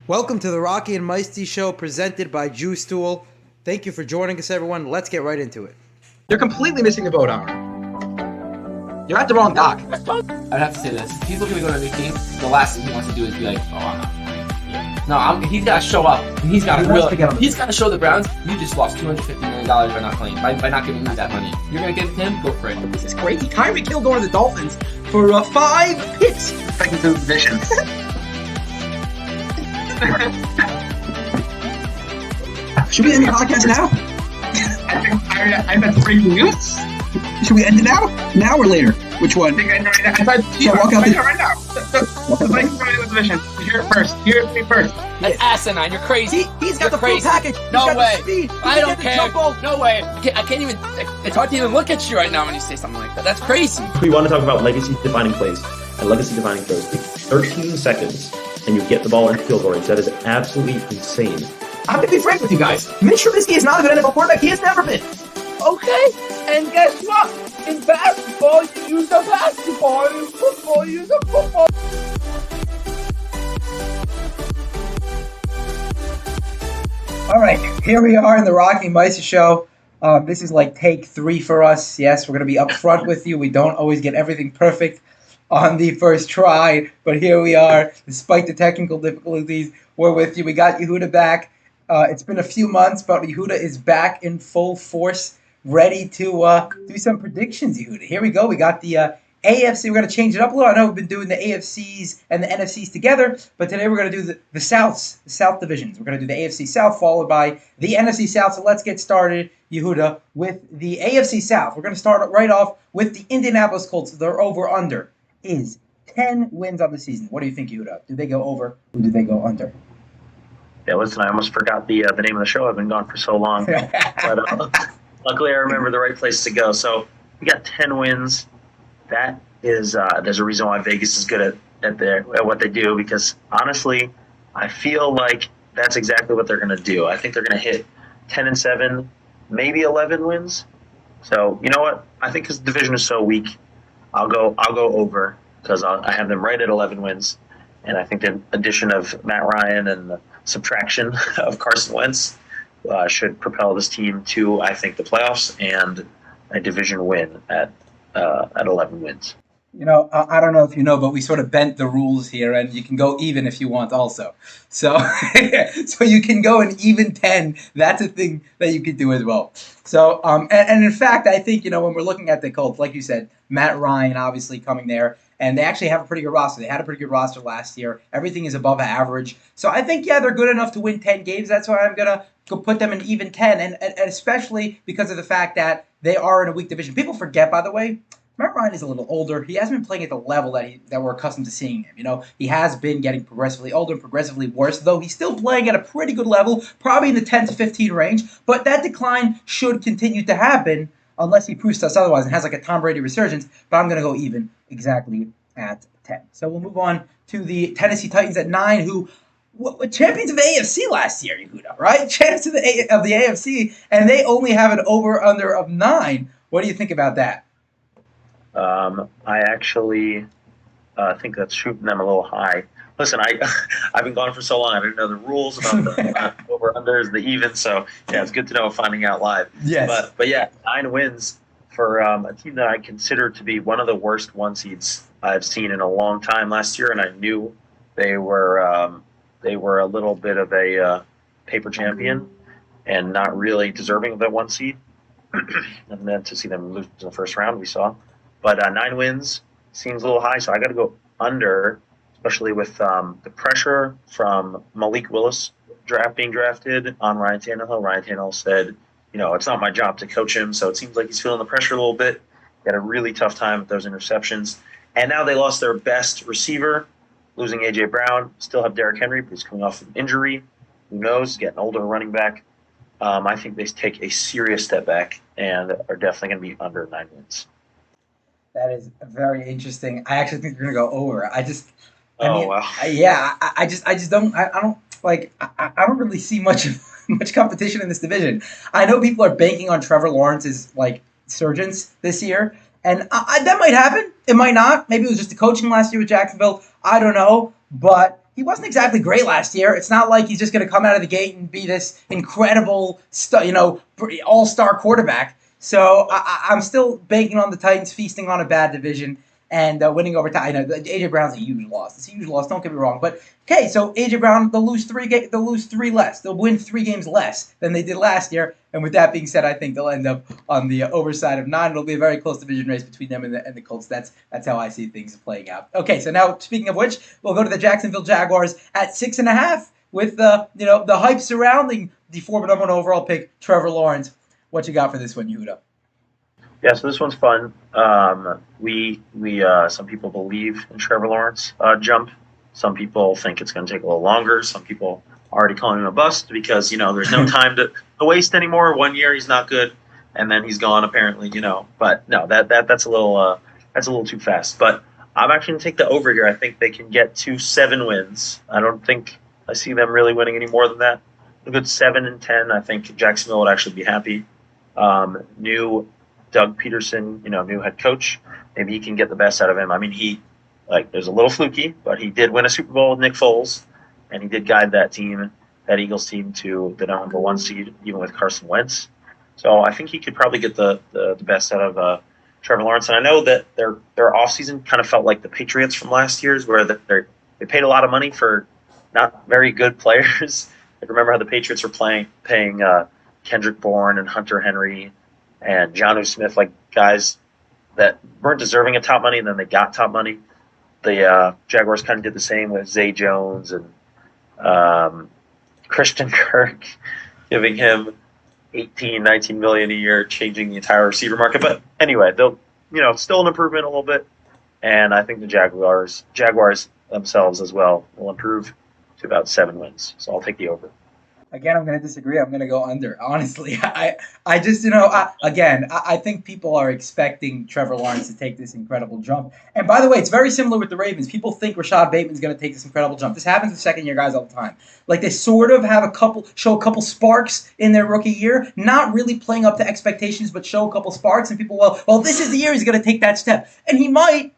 Welcome to the Rocky and Meisty Show presented by Jew Stool. Thank you for joining us, everyone. Let's get right into it. You're completely missing the boat, Amr. You're at the wrong dock. I'd have to say this. If he's looking to go to a new team, the last thing he wants to do is be like, oh, I'm not playing. No, he's got to show up. And he's got to show the Browns, you just lost $250 million by not playing, by not giving me that money. You're going to give it to him? Go for it. This is crazy. Tyreek Hill going to the Dolphins for 5 picks. Second to position. Should we end the podcast now? I bet breaking news. Should we end it now? Now or later? Which one? I thought So walk out right now. The Vikings going to the division. Hear it first. Hear it first. That's asinine. You're crazy. He's got You're the crazy. full package. No way. I don't the care. No way. I can't even. It's hard to even look at you right now when you say something like that. That's crazy. We want to talk about legacy-defining plays, and legacy-defining throws take 13 seconds, and you get the ball into field goal range. That is absolutely insane. I have to be frank with you guys. Mitch Trubisky is not a good NFL quarterback. He has never been. Okay. And guess what? In basketball, you use a basketball. In football, you use a football. All right, here we are in the Rocky and Meisty Show. This is like take 3 for us. Yes, we're going to be upfront with you. We don't always get everything perfect on the first try, but here we are. Despite the technical difficulties, we're with you. We got Yehuda back. It's been a few months, but Yehuda is back in full force, ready to do some predictions, Yehuda. Here we go. We got the AFC. We're going to change it up a little. I know we've been doing the AFCs and the NFCs together, but today we're going to do the Souths, the South divisions. We're going to do the AFC South followed by the NFC South. So let's get started, Yehuda, with the AFC South. We're going to start right off with the Indianapolis Colts. Their over-under is 10 wins on the season. What do you think, Yehuda? Do they go over or do they go under? Yeah, listen, I almost forgot the name of the show. I've been gone for so long. But luckily I remember the right place to go. So we got 10 wins. That is there's a reason why Vegas is good at what they do, because honestly, I feel like that's exactly what they're going to do. I think they're going to hit 10-7, maybe 11 wins. So you know what? I think because the division is so weak, I'll go over because I have them right at 11 wins, and I think the addition of Matt Ryan and the subtraction of Carson Wentz should propel this team to, I think, the playoffs and a division win at 11 wins. You know, I don't know if you know, but we sort of bent the rules here, and you can go even if you want also. So so you can go an even 10. That's a thing that you could do as well. So, and in fact, I think, you know, when we're looking at the Colts, like you said, Matt Ryan obviously coming there, and they actually have a pretty good roster. They had a pretty good roster last year. Everything is above average. So I think, yeah, they're good enough to win 10 games. That's why I'm going to go put them in even 10, and especially because of the fact that they are in a weak division. People forget, by the way, Matt Ryan is a little older. He hasn't been playing at the level that we're accustomed to seeing him. You know, he has been getting progressively older and progressively worse, though he's still playing at a pretty good level, probably in the 10 to 15 range. But that decline should continue to happen unless he proves to us otherwise and has like a Tom Brady resurgence. But I'm going to go even exactly at 10. So we'll move on to the Tennessee Titans at 9, who were champions of the AFC last year, Yehuda, right? Champions of the AFC, and they only have an over-under of 9. What do you think about that? I actually think that's shooting them a little high. Listen, I've been gone for so long. I didn't know the rules about the over-unders, the even. So, yeah, it's good to know finding out live. Yes. But yeah, 9 wins for a team that I consider to be one of the worst 1 seeds I've seen in a long time last year, and I knew they were a little bit of a paper champion and not really deserving of that 1 seed. And then to see them lose in the first round, we saw. But 9 wins seems a little high, so I got to go under, especially with the pressure from Malik Willis being drafted on Ryan Tannehill. Ryan Tannehill said, you know, it's not my job to coach him, so it seems like he's feeling the pressure a little bit. He had a really tough time with those interceptions. And now they lost their best receiver, losing A.J. Brown. Still have Derrick Henry, but he's coming off an injury. Who knows? Getting older running back. I think they take a serious step back and are definitely going to be under 9 wins. That is very interesting. I actually think they're going to go over. I don't really see much competition in this division. I know people are banking on Trevor Lawrence's like surgence this year, and that might happen. It might not. Maybe it was just the coaching last year with Jacksonville. I don't know, but he wasn't exactly great last year. It's not like he's just going to come out of the gate and be this incredible, all-star quarterback. So I'm still banking on the Titans feasting on a bad division and winning over time. I know AJ Brown's a huge loss. It's a huge loss. Don't get me wrong. But okay, so AJ Brown, they'll lose three less. They'll win 3 games less than they did last year. And with that being said, I think they'll end up on the overside of 9. It'll be a very close division race between them and the Colts. That's how I see things playing out. Okay, so now speaking of which, we'll go to the Jacksonville Jaguars at 6.5 with the hype surrounding the former number 1 overall pick Trevor Lawrence. What you got for this one, Yehuda? Yeah, so this one's fun. We some people believe in Trevor Lawrence jump. Some people think it's going to take a little longer. Some people are already calling him a bust because there's no time to waste anymore. 1 year he's not good, and then he's gone apparently. But no, that's a little too fast. But I'm actually going to take the over here. I think they can get to 7 wins. I don't think I see them really winning any more than that. A good 7-10. I think Jacksonville would actually be happy. New Doug Peterson, new head coach. Maybe he can get the best out of him. I mean, there's a little fluky, but he did win a Super Bowl with Nick Foles, and he did guide that Eagles team to the number 1 seed, even with Carson Wentz. So I think he could probably get the best out of Trevor Lawrence. And I know that their offseason kind of felt like the Patriots from last year's, where they paid a lot of money for not very good players. Remember how the Patriots were paying Kendrick Bourne and Hunter Henry and Jonnu Smith, like guys that weren't deserving of top money, and then they got top money. The Jaguars kind of did the same with Zay Jones and Christian Kirk, giving him 18, 19 million a year, changing the entire receiver market. But anyway, they'll still an improvement a little bit, and I think the Jaguars themselves as well will improve to about 7 wins. So I'll take the over. Again, I'm going to disagree. I'm going to go under. Honestly, I just, I think people are expecting Trevor Lawrence to take this incredible jump. And by the way, it's very similar with the Ravens. People think Rashad Bateman's going to take this incredible jump. This happens with second-year guys all the time. Like they sort of have show a couple sparks in their rookie year, not really playing up to expectations, but show a couple sparks, and people, well, this is the year he's going to take that step, and he might.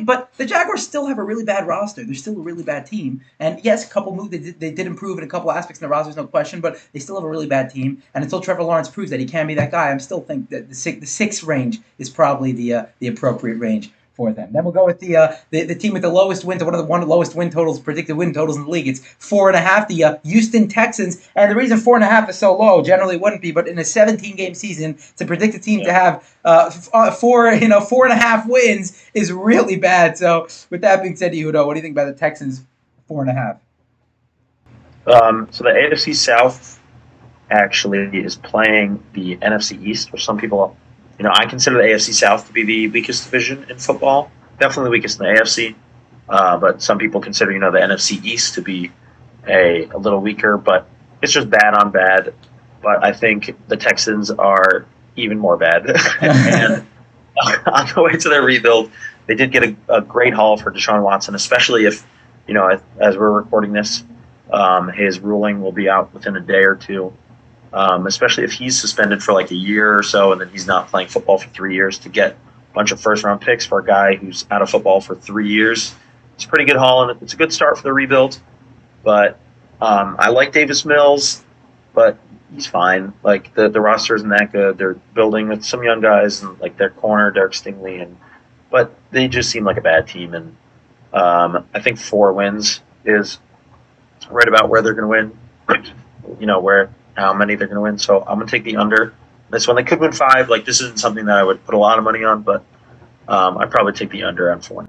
But the Jaguars still have a really bad roster. They're still a really bad team. And yes, a couple moves, they did improve in a couple aspects in the roster, no question, but they still have a really bad team. And until Trevor Lawrence proves that he can be that guy, I still think that the 6 range is probably the appropriate range for them. Then we'll go with the team with the lowest win, one of the lowest win totals, predicted win totals in the league. It's 4.5, the Houston Texans. And the reason 4.5 is so low, generally wouldn't be, but in a 17-game season, to predict a team to have 4.5 wins is really bad. So with that being said, Yehuda, what do you think about the Texans 4.5? So the AFC South actually is playing the NFC East, which some people, I consider the AFC South to be the weakest division in football. Definitely the weakest in the AFC. But some people consider, the NFC East to be a little weaker. But it's just bad on bad. But I think the Texans are even more bad. And on the way to their rebuild, they did get a great haul for Deshaun Watson, especially if, as we're recording this, his ruling will be out within a day or two. Especially if he's suspended for like a year or so and then he's not playing football for 3 years, to get a bunch of first-round picks for a guy who's out of football for 3 years. It's a pretty good haul, and it's a good start for the rebuild. But I like Davis Mills, but he's fine. Like the roster isn't that good. They're building with some young guys and like their corner, Derek Stingley, but they just seem like a bad team. And I think 4 wins is right about where they're going to win. How many they're going to win. So I'm going to take the under. This one, they could win 5. Like, this isn't something that I would put a lot of money on, but I'd probably take the under on 4.5.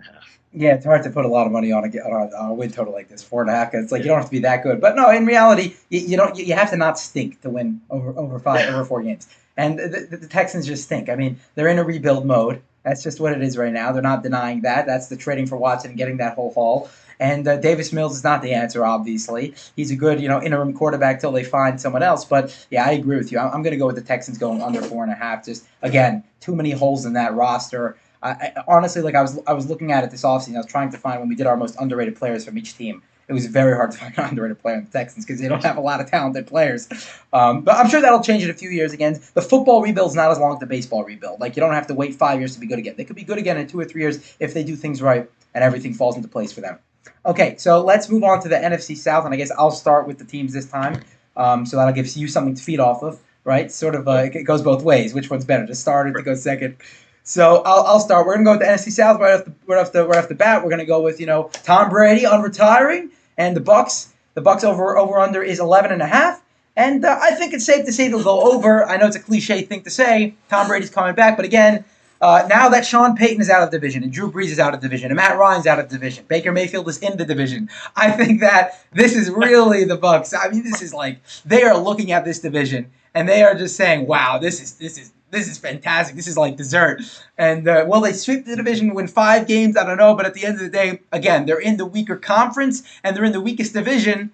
Yeah, it's hard to put a lot of money on a win total like this, 4.5. It's like you don't have to be that good, but no, in reality, you have to not stink to win over 4 games. And the Texans just stink. I mean, they're in a rebuild mode. That's just what it is right now. They're not denying that. That's the trading for Watson and getting that whole haul. And Davis Mills is not the answer, obviously. He's a good, interim quarterback till they find someone else. But, yeah, I agree with you. I'm going to go with the Texans going under 4.5. Just, again, too many holes in that roster. I honestly, I was looking at it this offseason. I was trying to find when we did our most underrated players from each team. It was very hard to find an underrated player in the Texans because they don't have a lot of talented players. But I'm sure that'll change in a few years again. The football rebuild is not as long as the baseball rebuild. Like, you don't have to wait 5 years to be good again. They could be good again in 2 or 3 years if they do things right and everything falls into place for them. Okay, so let's move on to the NFC South, and I guess I'll start with the teams this time. So that'll give you something to feed off of, right? Sort of, it goes both ways. Which one's better, to start or to go second? So I'll start. We're gonna go with the NFC South right off the bat. We're gonna go with Tom Brady on retiring and the Bucs. The Bucs over under is 11.5. And I think it's safe to say they'll go over. I know it's a cliche thing to say. Tom Brady's coming back, but again, now that Sean Payton is out of the division and Drew Brees is out of the division and Matt Ryan's out of the division, Baker Mayfield is in the division. I think that this is really the Bucs. I mean, this is like they are looking at this division and they are just saying, "Wow, this is fantastic. This is like dessert." And will they sweep the division, win 5 games? I don't know, but at the end of the day, again, they're in the weaker conference and they're in the weakest division.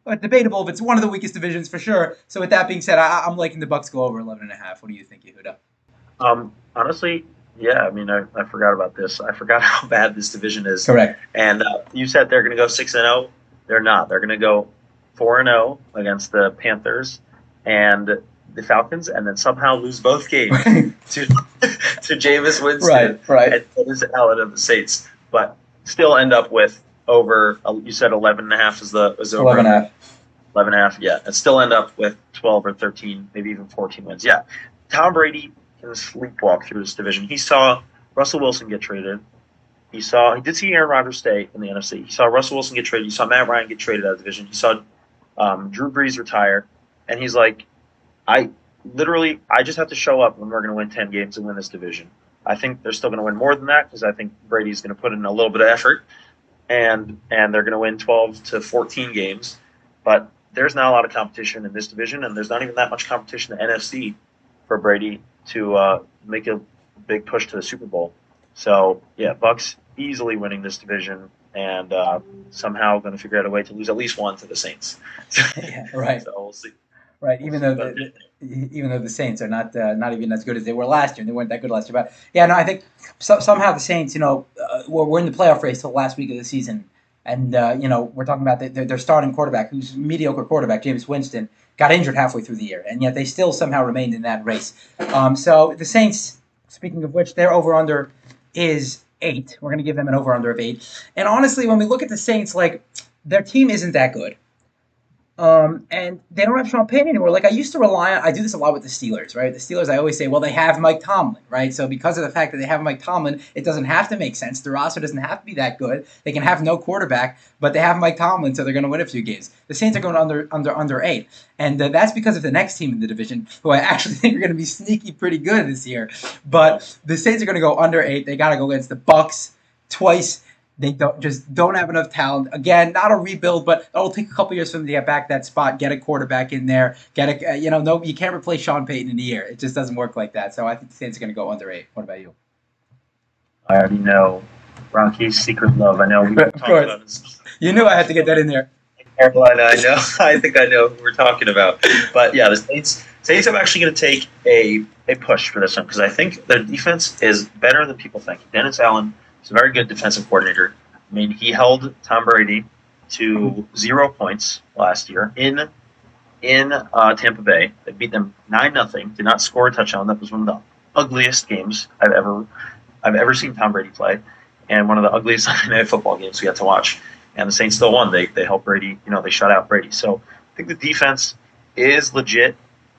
But debatable if it's one of the weakest divisions for sure. So with that being said, I'm liking the Bucs go over 11.5. What do you think, Yehuda? Honestly, yeah. I mean, I forgot about this. I forgot how bad this division is. Correct. And you said they're going to go 6-0. They're not. They're going to go 4-0 against the Panthers and the Falcons, and then somehow lose both games to Jameis Winston right. and Dennis Allen of the Saints, but still end up with over. You said 11.5 is over. 11.5. 11.5. Yeah, and still end up with 12 or 13, maybe even 14 wins. Yeah, Tom Brady can sleepwalk through this division. He saw Russell Wilson get traded. He did see Aaron Rodgers stay in the NFC. He saw Russell Wilson get traded. He saw Matt Ryan get traded out of the division. He saw Drew Brees retire, and he's like, I just have to show up when we're going to win 10 games and win this division. I think they're still going to win more than that because I think Brady's going to put in a little bit of effort, and they're going to win 12 to 14 games. But there's not a lot of competition in this division, and there's not even that much competition in the NFC for Brady to make a big push to the Super Bowl. So, yeah, Bucs easily winning this division and somehow going to figure out a way to lose at least one to the Saints. Yeah, right. So we'll see. Right, even though the Saints are not even as good as they were last year, and they weren't that good last year. But yeah, no, I think somehow the Saints, we're in the playoff race till the last week of the season, and we're talking about their starting quarterback, who's a mediocre quarterback, Jameis Winston, got injured halfway through the year, and yet they still somehow remained in that race. So the Saints, speaking of which, their over under is 8. We're going to give them an over under of 8. And honestly, when we look at the Saints, like their team isn't that good. And they don't have Sean Payton anymore. Like I used to I do this a lot with the Steelers, right? The Steelers, I always say, well, they have Mike Tomlin, right? So because of the fact that they have Mike Tomlin, it doesn't have to make sense. The roster doesn't have to be that good. They can have no quarterback, but they have Mike Tomlin, so they're going to win a few games. The Saints are going under 8. And that's because of the next team in the division, who I actually think are going to be sneaky pretty good this year. But the Saints are going to go under 8. They got to go against the Bucs twice. They don't have enough talent. Again, not a rebuild, but it'll take a couple years for them to get back that spot, get a quarterback in there, no, you can't replace Sean Payton in a year. It just doesn't work like that. So I think the Saints are going to go under 8. What about you? I already know Rocky's secret love. I know we were talking about this. You knew I had to get that in there. Carolina, I know. I think I know who we're talking about. But yeah, the Saints are actually going to take a push for this one because I think their defense is better than people think. Dennis Allen. He's a very good defensive coordinator. I mean, he held Tom Brady to 0 points last year in Tampa Bay. They beat them 9-0. Did not score a touchdown. That was one of the ugliest games I've ever seen Tom Brady play, and one of the ugliest Sunday Night Football games we had to watch. And the Saints still won. They helped Brady. They shut out Brady. So I think the defense is legit.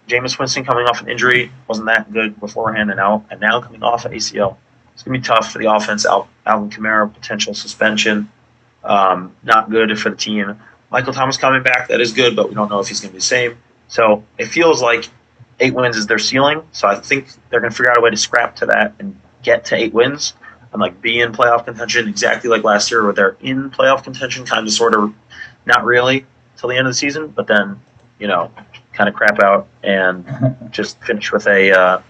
Jameis Winston coming off an injury wasn't that good beforehand, and now coming off an ACL. It's going to be tough for the offense. Alvin Kamara, potential suspension. Not good for the team. Michael Thomas coming back. That is good, but we don't know if he's going to be the same. So it feels like 8 wins is their ceiling. So I think they're going to figure out a way to scrap to that and get to 8 wins and be in playoff contention exactly like last year where they're in playoff contention, kind of sort of not really till the end of the season, but then, kind of crap out and just finish with a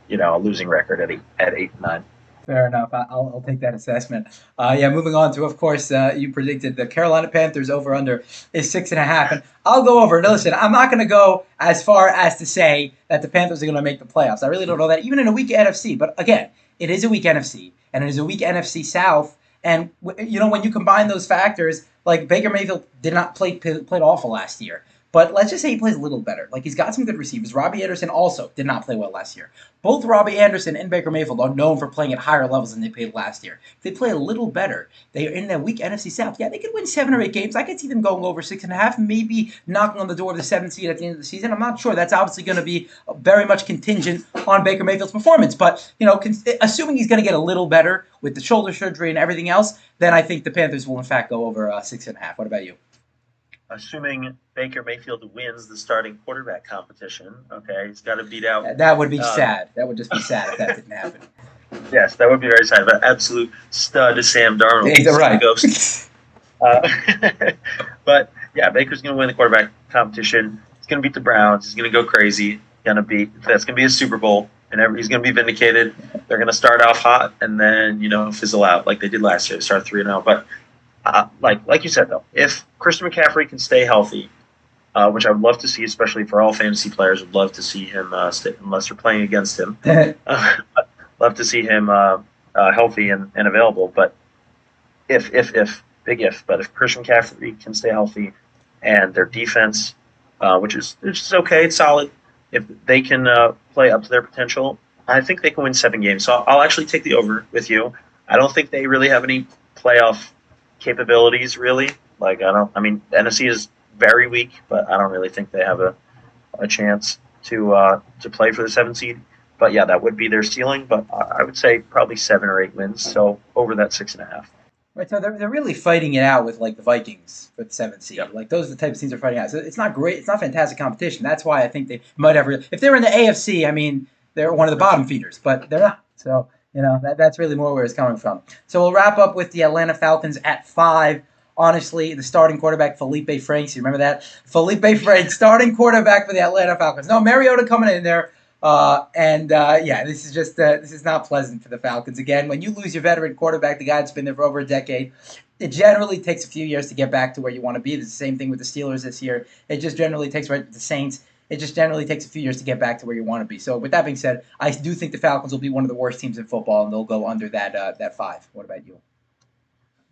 losing record at 8 and 9. Fair enough. I'll take that assessment. Moving on to, of course, you predicted the Carolina Panthers over-under is 6.5. And I'll go over. Now, listen, I'm not going to go as far as to say that the Panthers are going to make the playoffs. I really don't know that, even in a weak NFC. But, again, it is a weak NFC, and it is a weak NFC South. And, when you combine those factors, like Baker Mayfield did not play awful last year. But let's just say he plays a little better. Like, he's got some good receivers. Robbie Anderson also did not play well last year. Both Robbie Anderson and Baker Mayfield are known for playing at higher levels than they played last year. If they play a little better, they are in that weak NFC South. Yeah, they could win 7 or 8 games. I could see them going over 6.5, maybe knocking on the door of the 7th seed at the end of the season. I'm not sure. That's obviously going to be very much contingent on Baker Mayfield's performance. But, assuming he's going to get a little better with the shoulder surgery and everything else, then I think the Panthers will, in fact, go over 6.5. What about you? Assuming Baker Mayfield wins the starting quarterback competition, okay, he's got to beat out. That would be sad. That would just be sad if that didn't happen. Yes, that would be very sad. But absolute stud Sam Darnold. He's right. Ghost. But yeah, Baker's going to win the quarterback competition. He's going to beat the Browns. He's going to go crazy. That's going to be a Super Bowl, and he's going to be vindicated. They're going to start off hot and then fizzle out like they did last year. They start 3-0, but. Like you said, though, if Christian McCaffrey can stay healthy, which I would love to see, especially for all fantasy players, would love to see him stay, unless you're playing against him. Love to see him healthy and available. But if Christian McCaffrey can stay healthy and their defense, which is okay, it's solid, if they can play up to their potential, I think they can win 7 games. So I'll actually take the over with you. I don't think they really have any playoff capabilities, really. The NFC is very weak, but I don't really think they have a chance to play for the 7th seed. But yeah, that would be their ceiling. But I would say probably 7 or 8 wins, so over that 6.5. Right, so they're really fighting it out with the Vikings for the 7th seed. Yep. Those are the type of teams they're fighting out. So it's not great. It's not fantastic competition. That's why I think they might have. If they were in the AFC, they're one of the bottom feeders, but they're not. So. That's really more where it's coming from. So we'll wrap up with the Atlanta Falcons at 5. Honestly, the starting quarterback, Felipe Franks. You remember that? Felipe Franks, starting quarterback for the Atlanta Falcons. No, Mariota coming in there. This is not pleasant for the Falcons. Again, when you lose your veteran quarterback, the guy that's been there for over a decade, it generally takes a few years to get back to where you want to be. It's the same thing with the Steelers this year. It just generally takes, right, with the Saints. It just generally takes a few years to get back to where you want to be. So with that being said, I do think the Falcons will be one of the worst teams in football, and they'll go under that 5. What about you?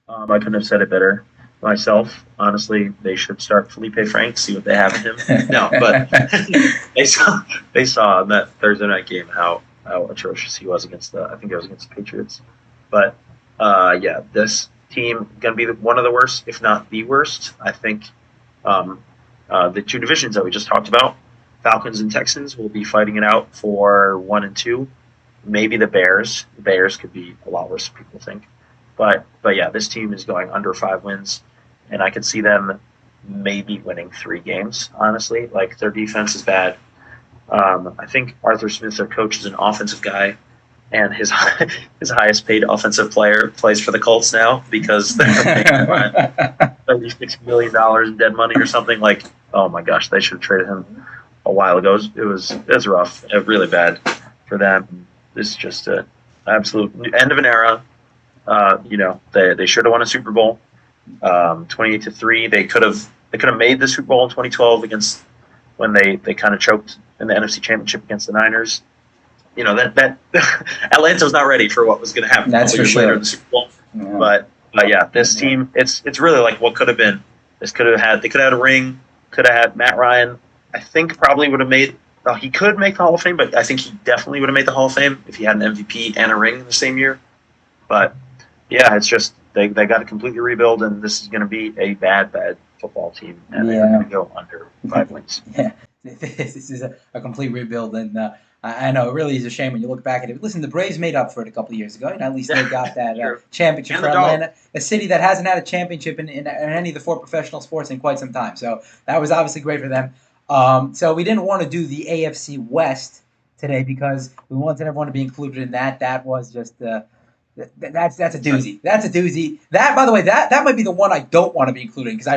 I couldn't have said it better myself. Honestly, they should start Felipe Franks, see what they have in him. No, but they saw in that Thursday night game how atrocious he was against the Patriots. But this team going to be one of the worst, if not the worst. I think the 2 divisions that we just talked about. Falcons and Texans will be fighting it out for 1 and 2. Maybe the Bears. The Bears could be a lot worse than people think. But yeah, this team is going under 5 wins, and I could see them maybe winning 3 games, honestly. Their defense is bad. I think Arthur Smith, their coach, is an offensive guy, and his highest paid offensive player plays for the Colts now because they're paying $36 million in dead money or something. Oh my gosh, they should have traded him a while ago. It was rough, really bad for them. This is just an absolute end of an era. They should have won a Super Bowl. 28-3. They could have made the Super Bowl in 2012 against when they kind of choked in the NFC Championship against the Niners. That Atlanta's not ready for what was going to happen. That's for sure. Later in the Super Bowl. Yeah. But yeah, this team, it's really like what could have been. They could have had a ring. Could have had Matt Ryan. I think probably would have made. He could make the Hall of Fame, but I think he definitely would have made the Hall of Fame if he had an MVP and a ring in the same year. But yeah, it's just they got to completely rebuild, and this is going to be a bad football team, and they're going to go under 5 wins. Yeah, this is a complete rebuild, and I know it really is a shame when you look back at it. Listen, the Braves made up for it a couple of years ago. At least they got that championship for Atlanta, a city that hasn't had a championship in any of the 4 professional sports in quite some time. So that was obviously great for them. So we didn't want to do the AFC West today because we wanted everyone to be included in that. That was just that's a doozy. That's a doozy. That, by the way, that might be the one I don't want to be included because I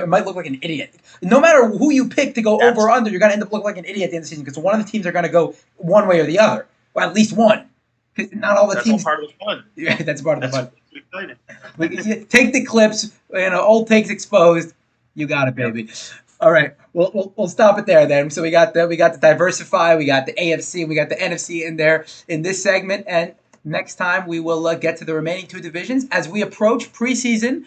might look like an idiot. No matter who you pick to go over or under, you're going to end up looking like an idiot at the end of the season because one of the teams are going to go one way or the other. Well, at least one. Because not all the teams. That's all part of the fun. Yeah, that's part of the fun. Exciting. Take the clips. Old takes exposed. You got it, baby. Yep. All right, we'll stop it there then. So we got the diversify, we got the AFC, we got the NFC in there in this segment, and Next time, we will get to the remaining two divisions as we approach preseason.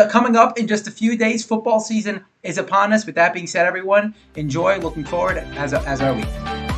Coming up in just a few days, football season is upon us. With that being said, everyone, enjoy. Looking forward, as are we.